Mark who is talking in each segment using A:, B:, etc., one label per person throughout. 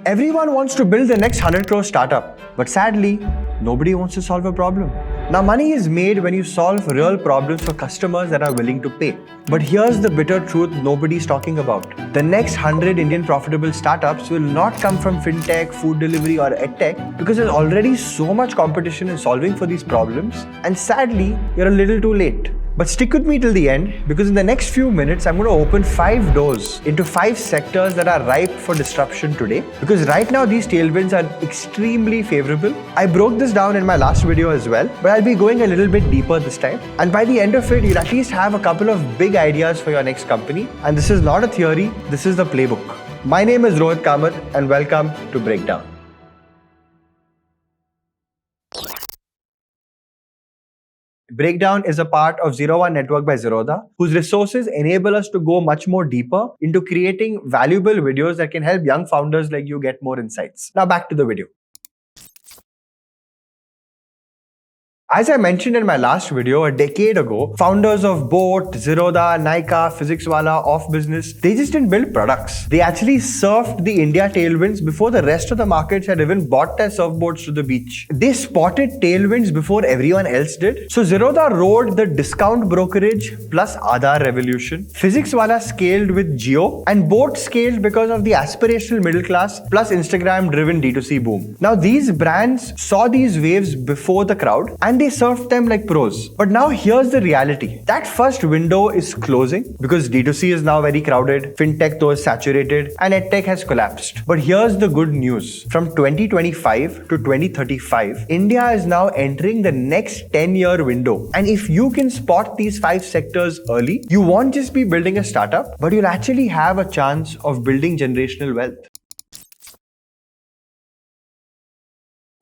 A: Everyone wants to build the next 100 crore startup, but sadly, nobody wants to solve a problem. Now, money is made when you solve real problems for customers that are willing to pay. But here's the bitter truth nobody's talking about. The next 100 Indian profitable startups will not come from FinTech, food delivery or EdTech because there's already so much competition in solving for these problems, and sadly, you're a little too late. But stick with me till the end, because in the next few minutes, I'm going to open 5 doors into 5 sectors that are ripe for disruption today. Because right now, these tailwinds are extremely favorable. I broke this down in my last video as well, but I'll be going a little bit deeper this time. And by the end of it, you'll at least have a couple of big ideas for your next company. And this is not a theory, this is the playbook. My name is Rohit Kamath, and welcome to Breakdown. Breakdown is a part of 01 Network by Zerodha, whose resources enable us to go much more deeper into creating valuable videos that can help young founders like you get more insights. Now back to the video. As I mentioned in my last video, a decade ago, founders of Boat, Zerodha, Nykaa, PhysicsWallah, Off Business, they just didn't build products. They actually surfed the India tailwinds before the rest of the markets had even bought their surfboards to the beach. They spotted tailwinds before everyone else did. So Zerodha rode the discount brokerage plus Aadhaar revolution. PhysicsWallah scaled with Jio, and Boat scaled because of the aspirational middle class plus Instagram-driven D2C boom. Now these brands saw these waves before the crowd, and they surfed them like pros. But now here's the reality. That first window is closing because D2C is now very crowded, FinTech though is saturated, and EdTech has collapsed. But here's the good news. From 2025 to 2035, India is now entering the next 10-year window. And if you can spot these 5 sectors early, you won't just be building a startup, but you'll actually have a chance of building generational wealth.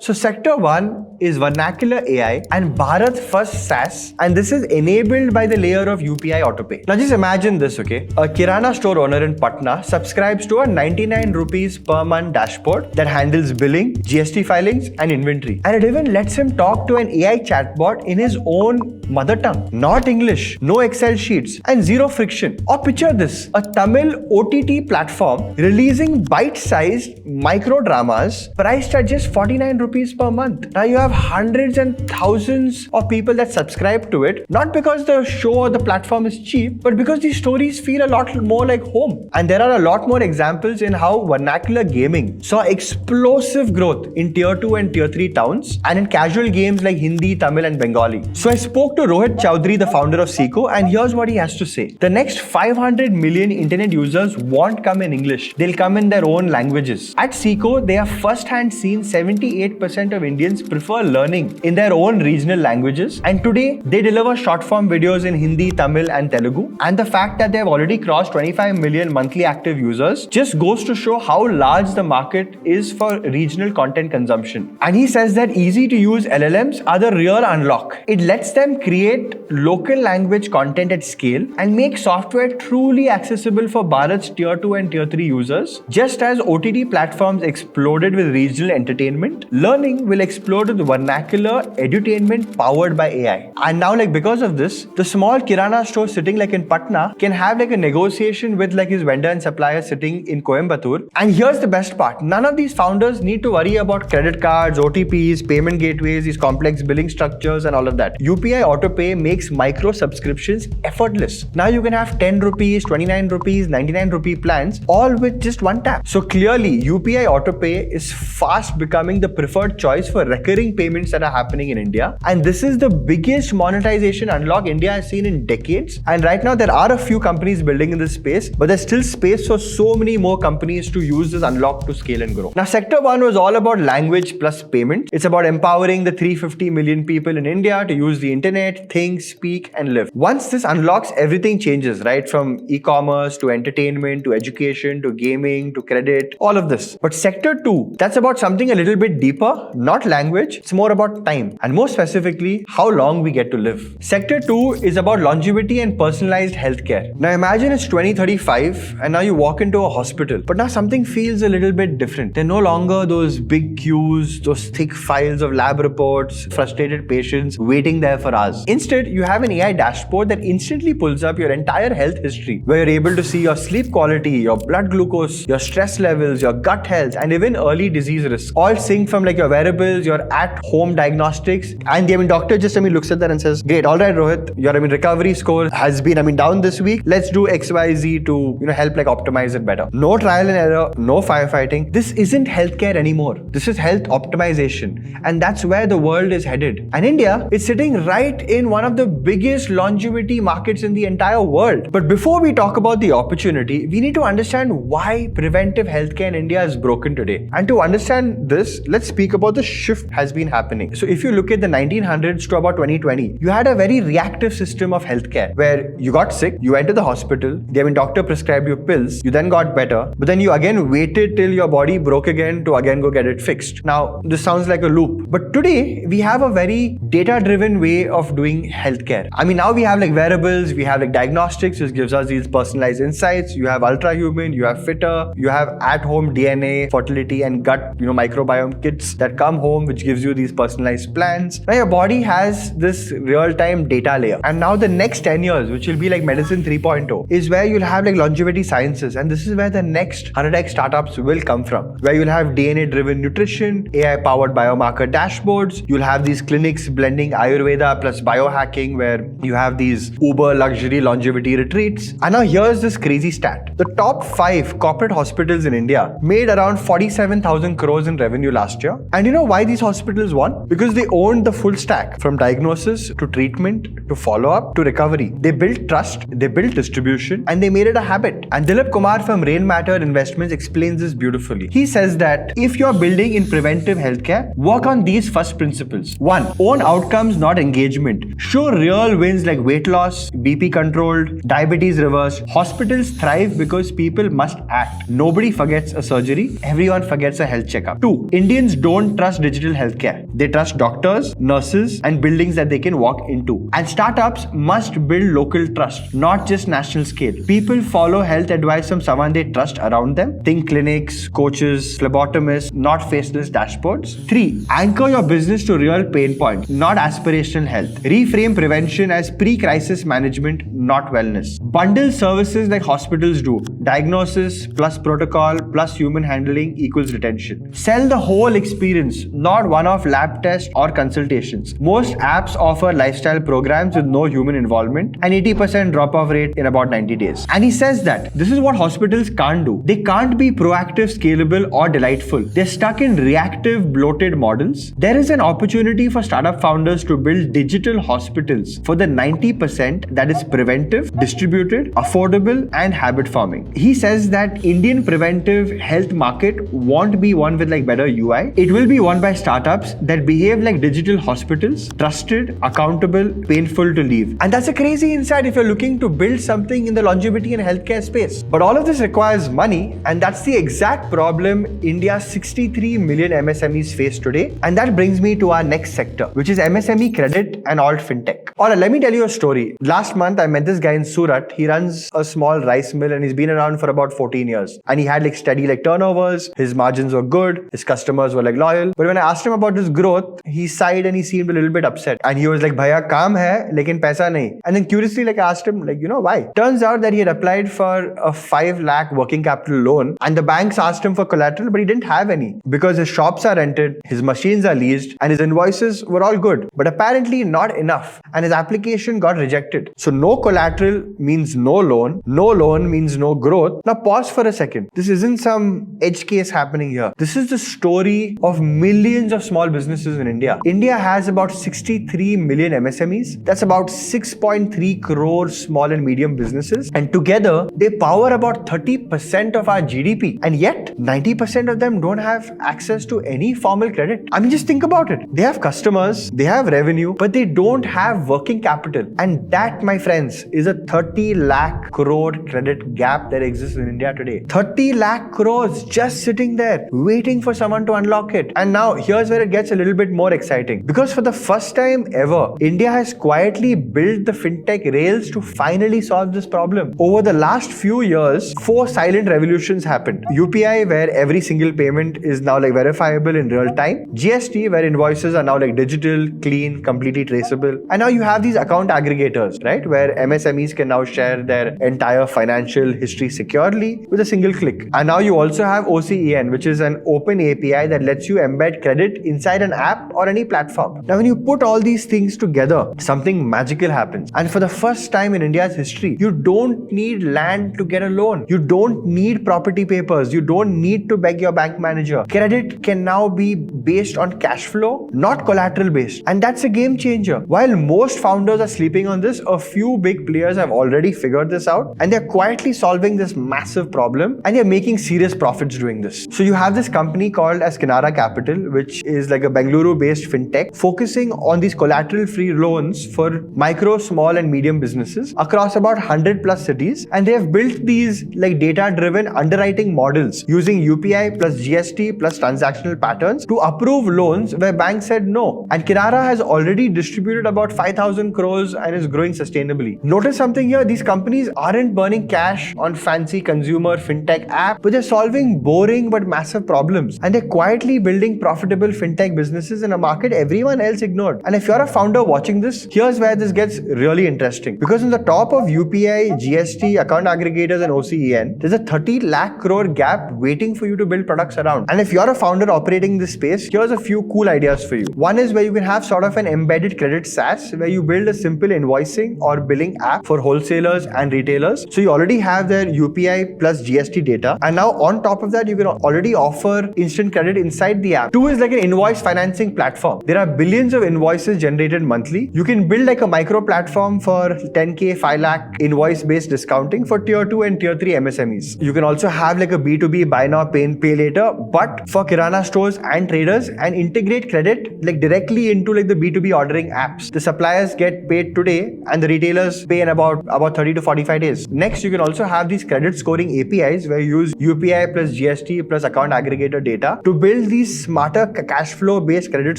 A: So sector 1 is Vernacular AI and Bharat-First SaaS, and this is enabled by the layer of UPI AutoPay. Now just imagine this, okay? A Kirana store owner in Patna subscribes to a 99 rupees per month dashboard that handles billing, GST filings and inventory. And it even lets him talk to an AI chatbot in his own mother tongue. Not English, no Excel sheets and zero friction. Or picture this, a Tamil OTT platform releasing bite-sized micro dramas priced at just 49 rupees per month. Now you have hundreds and thousands of people that subscribe to it, not because the show or the platform is cheap, but because these stories feel a lot more like home. And there are a lot more examples in how vernacular gaming saw explosive growth in tier 2 and tier 3 towns and in casual games like Hindi, Tamil and Bengali. So I spoke to Rohit Chaudhary, the founder of Seeko, and here's what he has to say. The next 500 million internet users won't come in English. They'll come in their own languages. At Seeko, they have first-hand seen 78% of Indians prefer learning in their own regional languages, and today they deliver short-form videos in Hindi, Tamil and Telugu. And the fact that they have already crossed 25 million monthly active users just goes to show how large the market is for regional content consumption. And he says that easy to use LLMs are the real unlock. It lets them create local language content at scale and make software truly accessible for Bharat's tier 2 and tier 3 users. Just as OTT platforms exploded with regional entertainment, learning will explode with vernacular edutainment powered by AI. And now because of this, the small Kirana store sitting in Patna can have a negotiation with his vendor and supplier sitting in Coimbatore. And here's the best part. None of these founders need to worry about credit cards, OTPs, payment gateways, these complex billing structures and all of that. UPI AutoPay makes micro subscriptions effortless. Now you can have 10 rupees, 29 rupees, 99 rupee plans all with just one tap. So clearly UPI AutoPay is fast becoming the preferred choice for recurring payments that are happening in India. And this is the biggest monetization unlock India has seen in decades. And right now there are a few companies building in this space, but there's still space for so many more companies to use this unlock to scale and grow. Now sector 1 was all about language plus payment. It's about empowering the 350 million people in India to use the internet, think, speak and live. Once this unlocks, everything changes, right? From e-commerce to entertainment to education to gaming to credit, all of this. But sector 2, that's about something a little bit deeper, not language, It's more about time, and more specifically, how long we get to live. Sector 2 is about longevity and personalized healthcare. Now imagine it's 2035 and now you walk into a hospital, but now something feels a little bit different. They're no longer those big queues, those thick files of lab reports, frustrated patients waiting there for hours. Instead, you have an AI dashboard that instantly pulls up your entire health history, where you're able to see your sleep quality, your blood glucose, your stress levels, your gut health, and even early disease risks. All synced from like your wearables, your at-home diagnostics. And the doctor just looks at that and says, great, all right, Rohit, your recovery score has been down this week. Let's do XYZ to help optimize it better. No trial and error, no firefighting. This isn't healthcare anymore. This is health optimization. And that's where the world is headed. And India is sitting right in one of the biggest longevity markets in the entire world. But before we talk about the opportunity, we need to understand why preventive healthcare in India is broken today. And to understand this, let's speak about the shift has been happening. So if you look at the 1900s to about 2020, you had a very reactive system of healthcare where you got sick, you went to the hospital, the doctor prescribed you pills, you then got better, but then you again waited till your body broke again to again go get it fixed. Now, this sounds like a loop, but today we have a very data-driven way of doing healthcare. Now we have wearables, we have diagnostics, which gives us these personalized insights. You have ultra-human, you have fitter, you have at-home DNA, fertility and gut, microbiome kits that come home, which gives you these personalized plans. Now your body has this real-time data layer. And now the next 10 years, which will be like medicine 3.0, is where you'll have longevity sciences. And this is where the next 100x startups will come from, where you'll have DNA-driven nutrition, AI-powered biomarker dashboards. You'll have these clinics blending Ayurveda plus biohacking, where you have these uber luxury longevity retreats. And now here's this crazy stat. The top 5 corporate hospitals in India made around 47,000 crores in revenue last year. And you know why these hospitals won? Because they owned the full stack, from diagnosis to treatment to follow-up to recovery. They built trust, they built distribution, and they made it a habit. And Dilip Kumar from Rainmatter Investments explains this beautifully. He says that if you're building in preventive healthcare, work on these first principles. 1. Own outcomes, not engagement. Show real wins like weight loss, BP controlled, diabetes reversed. Hospitals thrive because people must act. Nobody forgets a surgery. Everyone forgets a health checkup. 2. Indians don't trust digital healthcare. They trust doctors, nurses, and buildings that they can walk into. And startups must build local trust, not just national scale. People follow health advice from someone they trust around them. Think clinics, coaches, phlebotomists, not faceless dashboards. 3. Anchor your business to real pain points, not aspirational health. Reframe prevention as pre-crisis management, not wellness. Bundle services like hospitals do. Diagnosis plus protocol plus human handling equals retention. Sell the whole experience, not one-off lab tests or consultations. Most apps offer lifestyle programs with no human involvement and 80% drop-off rate in about 90 days. And he says that this is what hospitals can't do. They can't be proactive, scalable, or delightful. They're stuck in reactive, bloated models. There is an opportunity for startup founders to build digital hospitals for the 90% that is preventive, distributed, affordable, and habit forming. He says that Indian preventive health market won't be one with better UI. It will be won by startups that behave like digital hospitals, trusted, accountable, painful to leave. And that's a crazy insight if you're looking to build something in the longevity and healthcare space. But all of this requires money, and that's the exact problem India's 63 million MSMEs face today. And that brings me to our next sector, which is MSME credit and alt fintech. Alright, let me tell you a story. Last month, I met this guy in Surat. He runs a small rice mill and he's been around for about 14 years. And he had steady turnovers. His margins were good. His customers were loyal. But when I asked him about his growth, he sighed and he seemed a little bit upset. And he was like, "Bhaiya, kaam hai, lekin paisa nahi." And then curiously, I asked him, why? Turns out that he had applied for a 5 lakh working capital loan and the banks asked him for collateral, but he didn't have any because his shops are rented, his machines are leased, and his invoices were all good, but apparently not enough. And his application got rejected. So no collateral means no loan means no growth. Now pause for a second. This isn't some edge case happening here. This is the story of millions of small businesses in India. India has about 63 million MSMEs. That's about 6.3 crore small and medium businesses. And together, they power about 30% of our GDP. And yet, 90% of them don't have access to any formal credit. Just think about it. They have customers, they have revenue, but they don't have working capital. And that, my friends, is a $30 30 lakh crore credit gap that exists in India today. 30 lakh crores just sitting there waiting for someone to unlock it. And now here's where it gets a little bit more exciting, because for the first time ever, India has quietly built the fintech rails to finally solve this problem. Over the last few years, 4 silent revolutions happened. UPI, where every single payment is now like verifiable in real time. GST, where invoices are now like digital, clean, completely traceable. And now you have these account aggregators, right? Where MSMEs can now share their entire financial history securely with a single click. And now you also have OCEN, which is an open API that lets you embed credit inside an app or any platform. Now, when you put all these things together, something magical happens. And for the first time in India's history, you don't need land to get a loan. You don't need property papers. You don't need to beg your bank manager. Credit can now be based on cash flow, not collateral based. And that's a game changer. While most founders are sleeping on this, a few big players have already figured this out, and they're quietly solving this massive problem, and they're making serious profits doing this. So you have this company called as Kinara Capital, which is like a Bengaluru-based fintech focusing on these collateral-free loans for micro, small and medium businesses across about 100 plus cities. And they have built these like data-driven underwriting models using UPI plus GST plus transactional patterns to approve loans where banks said no. And Kinara has already distributed about 5,000 crores and is growing sustainably. Notice something here, these companies aren't burning cash on fancy consumer fintech app, but they're solving boring but massive problems. And they're quietly building profitable fintech businesses in a market everyone else ignored. And if you're a founder watching this, here's where this gets really interesting. Because on the top of UPI, GST, account aggregators and OCEN, there's a 30 lakh crore gap waiting for you to build products around. And if you're a founder operating this space, here's a few cool ideas for you. One is where you can have sort of an embedded credit SaaS, where you build a simple invoicing or billing app for wholesalers and retailers. So you already have their UPI plus GST data. And now on top of that, you can already offer instant credit inside the app. Two is like an invoice financing platform. There are billions of invoices generated monthly. You can build like a micro platform for 10K, 5 lakh invoice based discounting for tier 2 and tier 3 MSMEs. You can also have like a B2B buy now, pay later, but for Kirana stores and traders, and integrate credit like directly into like the B2B ordering apps. The suppliers get paid today and the retailers pay in about 30 to 45 days. Next, you can also have these credit scoring APIs where you use UPI plus GST plus account aggregator data to build these smarter cash flow based credit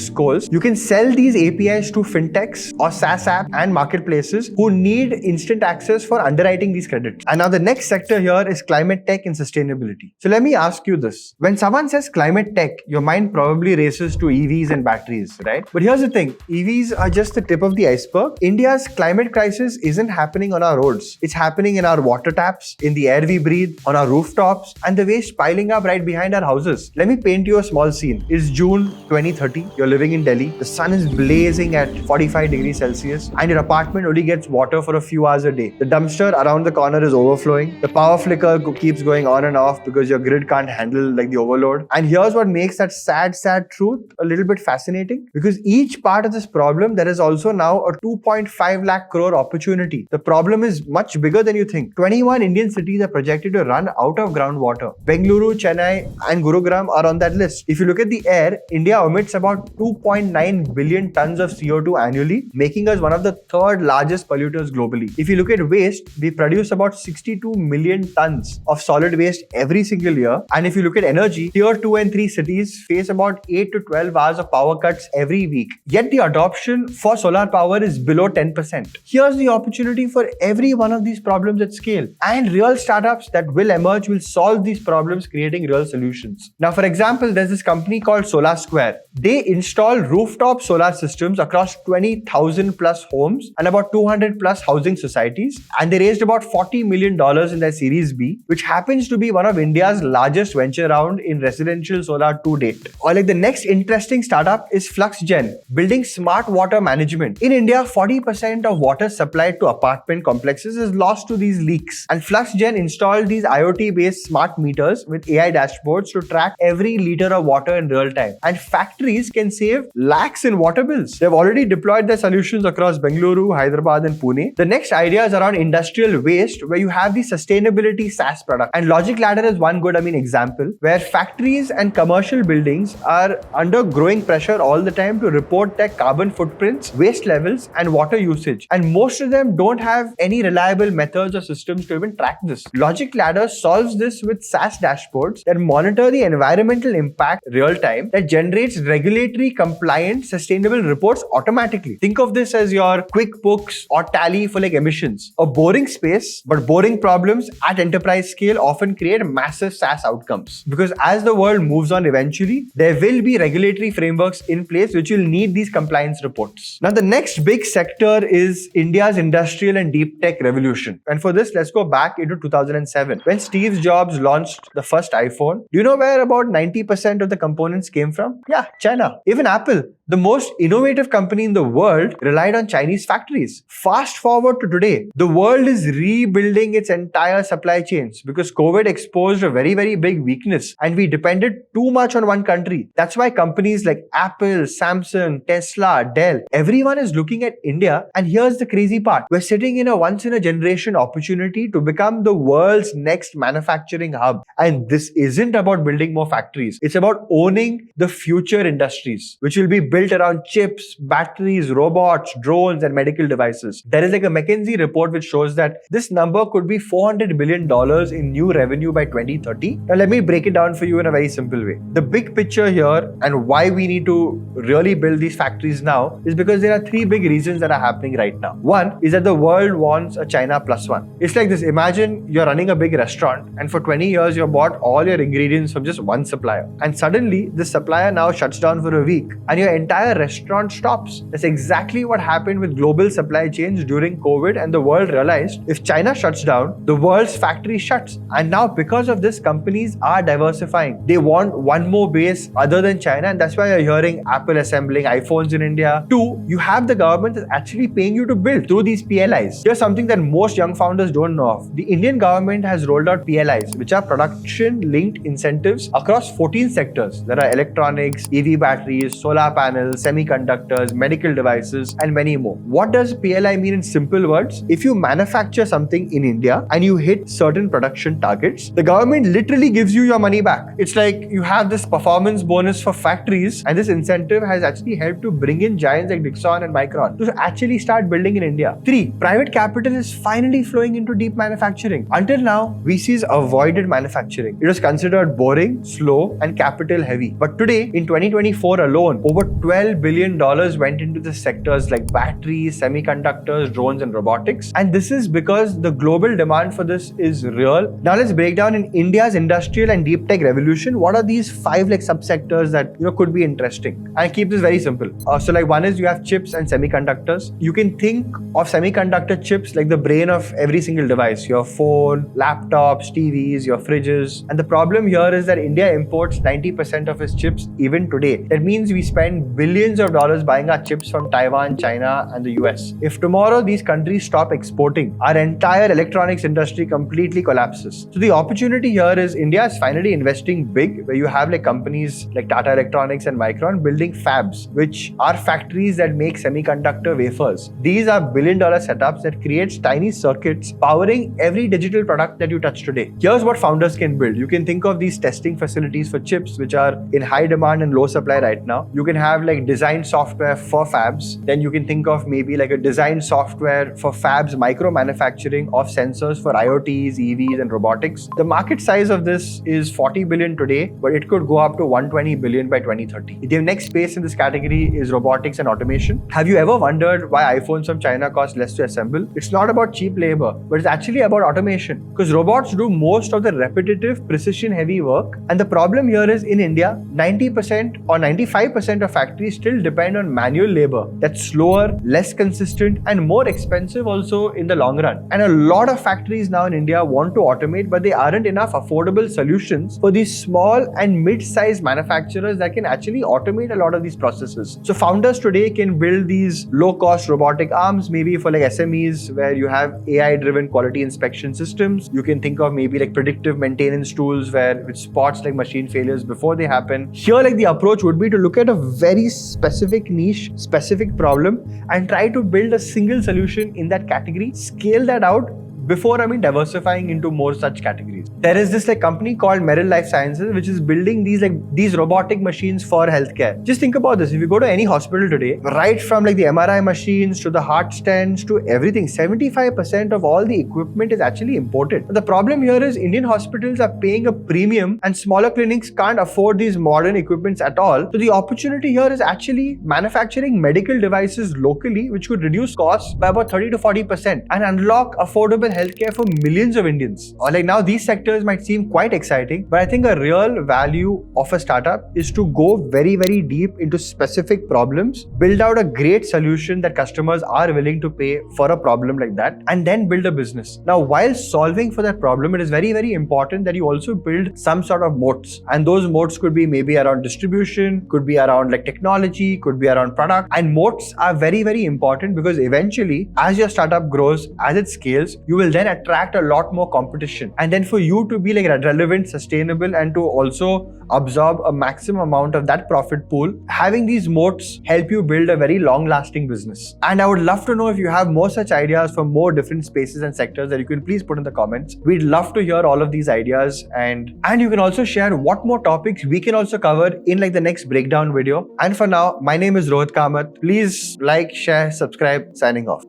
A: scores. You can sell these APIs to fintechs or SaaS app and marketplaces who need instant access for underwriting these credits. And now the next sector here is climate tech and sustainability. So let me ask you this. When someone says climate tech, your mind probably races to EVs and batteries, right? But here's the thing. EVs are just the tip of the iceberg. India's climate crisis isn't happening on our roads. It's happening in our water taps, in the air we breathe, on our rooftops, and the waste piling up right behind our houses. Let me paint you a small scene. It's June 2030. You're living in Delhi. The sun is blazing at 45 degrees Celsius, and your apartment only gets water for a few hours a day. The dumpster around the corner is overflowing. The power flicker keeps going on and off because your grid can't handle like the overload. And here's what makes that sad truth a little bit fascinating, because each part of this problem, there is also now a 2.5 lakh crore opportunity. The problem is much bigger than you think. 21 Indian cities are projected to run out of groundwater. Bengaluru, Chennai and Gurugram are on that list. If you look at the air, India emits about 2.9 billion tons of CO2 annually, making us one of the third largest polluters globally. If you look at waste, we produce about 62 million tons of solid waste every single year. And if you look at energy, tier 2 and 3 cities face about 8 to 12 hours of power cuts every week. Yet the adoption for solar power is below 10%. Here's the opportunity for every one of these problems at scale. And real startups that will emerge will solve these problems, creating real solutions. Now, for example, there's this company called Solar Square. They install rooftop solar systems across 20,000 plus homes and about 200 plus housing societies. And they raised about $40 million in their Series B, which happens to be one of India's largest venture round in residential solar to date. Or like the next interesting startup is FluxGen, building smart water management. In India, 40% of water supplied to apartment complexes is lost to these leaks. And FluxGen installed these IoT-based smart meters with AI dashboards to track every liter of water in real time. And factories can save lakhs in water bills. They've already deployed their solutions across Bengaluru, Hyderabad and Pune. The next idea is around industrial waste, where you have the sustainability SaaS product. And Logic Ladder is one good example, where factories and commercial buildings are under growing pressure all the time to report their carbon footprints, waste levels and water usage. And most of them don't have any any reliable methods or systems to even track this. Logic Ladder solves this with SaaS dashboards that monitor the environmental impact real time, that generates regulatory compliant sustainable reports automatically. Think of this as your QuickBooks or Tally for like emissions. A boring space, but boring problems at enterprise scale often create massive SaaS outcomes. Because as the world moves on eventually, there will be regulatory frameworks in place which will need these compliance reports. Now, the next big sector is India's industrial and deep tech revolution. And for this, let's go back into 2007 when Steve Jobs launched the first iPhone. Do you know where about 90% of the components came from? Yeah, China. Even Apple, the most innovative company in the world, relied on Chinese factories. Fast forward to today, the world is rebuilding its entire supply chains because COVID exposed a very, very big weakness and we depended too much on one country. That's why companies like Apple, Samsung, Tesla, Dell, everyone is looking at India. And here's the crazy part. We're sitting in a once-in-a-generation opportunity to become the world's next manufacturing hub. And this isn't about building more factories. It's about owning the future industries, which will be built around chips, batteries, robots, drones, and medical devices. There is like a McKinsey report which shows that this number could be $400 billion in new revenue by 2030. Now, let me break it down for you in a very simple way. The big picture here and why we need to really build these factories now is because there are three big reasons that are happening right now. One is that the world wants a China plus one. It's like this. Imagine you're running a big restaurant and for 20 years you bought all your ingredients from just one supplier. And suddenly this supplier now shuts down for a week and your entire restaurant stops. That's exactly what happened with global supply chains during COVID, and the world realized if China shuts down, the world's factory shuts. And now because of this, companies are diversifying. They want one more base other than China, and that's why you're hearing Apple assembling iPhones in India. Two, you have the government that's actually paying you to build through these PLIs. Here's something that most young founders don't know of. The Indian government has rolled out PLIs, which are production-linked incentives across 14 sectors. There are electronics, EV batteries, solar panels, semiconductors, medical devices, and many more. What does PLI mean in simple words? If you manufacture something in India and you hit certain production targets, the government literally gives you your money back. It's like you have this performance bonus for factories, and this incentive has actually helped to bring in giants like Dixon and Micron to actually start building in India. 3. Private capital is finally flowing into deep manufacturing. Until now, VCs avoided manufacturing. It was considered boring, slow, and capital heavy. But today, in 2024 alone, over $12 billion went into the sectors like batteries, semiconductors, drones, and robotics. And this is because the global demand for this is real. Now let's break down in India's industrial and deep tech revolution. What are these 5 subsectors that could be interesting? I keep this very simple. So one is you have chips and semiconductors. You can think of semiconductor chips like the brain of every single device. Your phone, laptops, TVs, your fridges. And the problem here is that India imports 90% of its chips even today. That means we spend billions of dollars buying our chips from Taiwan, China, and the US. If tomorrow these countries stop exporting, our entire electronics industry completely collapses. So the opportunity here is India is finally investing big, where you have companies like Tata Electronics and Micron building fabs, which are factories that make semiconductor wafers. These are billion-dollar setups that creates tiny circuits powering every digital product that you touch today. Here's what founders can build. You can think of these testing facilities for chips, which are in high demand and low supply right now. You can have design software for fabs. Then you can think of maybe a design software for fabs, micro manufacturing of sensors for IoTs, EVs, and robotics. The market size of this is 40 billion today, but it could go up to 120 billion by 2030. The next space in this category is robotics and automation. Have you ever wondered why iPhones from China cost less to assemble? It's not about cheap labor, but it's actually about automation. Because robots do most of the repetitive, precision-heavy work. And the problem here is in India, 90% or 95% of factories still depend on manual labor. That's slower, less consistent, and more expensive also in the long run. And a lot of factories now in India want to automate, but there aren't enough affordable solutions for these small and mid-sized manufacturers that can actually automate a lot of these processes. So founders today can build these low-cost robotic arms, maybe for SMEs, where you have AI-driven quality inspection systems. You can think of maybe predictive maintenance tools where it spots machine failures before they happen. Here the approach would be to look at a very specific niche, specific problem, and try to build a single solution in that category, scale that out, before diversifying into more such categories. There is this company called Merrill Life Sciences, which is building these robotic machines for healthcare. Just think about this. If you go to any hospital today, right from the MRI machines to the heart stents to everything, 75% of all the equipment is actually imported. The problem here is Indian hospitals are paying a premium and smaller clinics can't afford these modern equipments at all. So the opportunity here is actually manufacturing medical devices locally, which could reduce costs by about 30 to 40% and unlock affordable healthcare for millions of Indians. Now these sectors might seem quite exciting, but I think a real value of a startup is to go very, very deep into specific problems, build out a great solution that customers are willing to pay for a problem like that, and then build a business. Now, while solving for that problem, it is very, very important that you also build some sort of moats. And those moats could be maybe around distribution, could be around technology, could be around product. And moats are very, very important because eventually, as your startup grows, as it scales, you will then attract a lot more competition. And then for you to be relevant, sustainable, and to also absorb a maximum amount of that profit pool, having these moats help you build a very long-lasting business. And I would love to know if you have more such ideas for more different spaces and sectors that you can please put in the comments. We'd love to hear all of these ideas, and you can also share what more topics we can also cover in the next breakdown video. And for now, my name is Rohit Kamath. Please like, share, subscribe. Signing off.